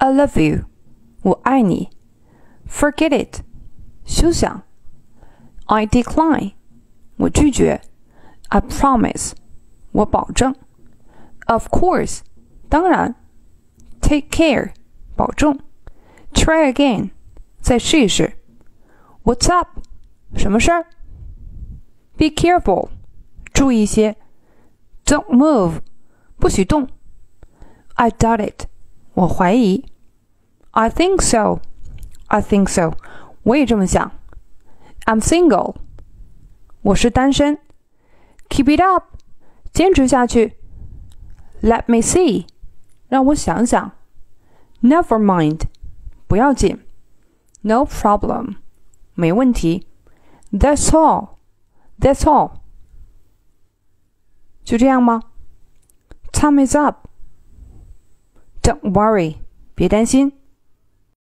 I love you， 我爱你。Forget it， 休想。I decline， 我拒绝。I promise， 我保证。Of course， 当然。Take care， 保重。Try again， 再试一试。What's up， 什么事儿？ Be careful， 注意一些。Don't move， 不许动。I doubt it， 我怀疑。I think so， I think so， 我也这么想。I'm single， 我是单身。Keep it up， 坚持下去。Let me see， 让我想想。Never mind， 不要紧。No problem， 没问题。That's all， That's all， 就这样吗？ Time is up， Don't worry， 别担心。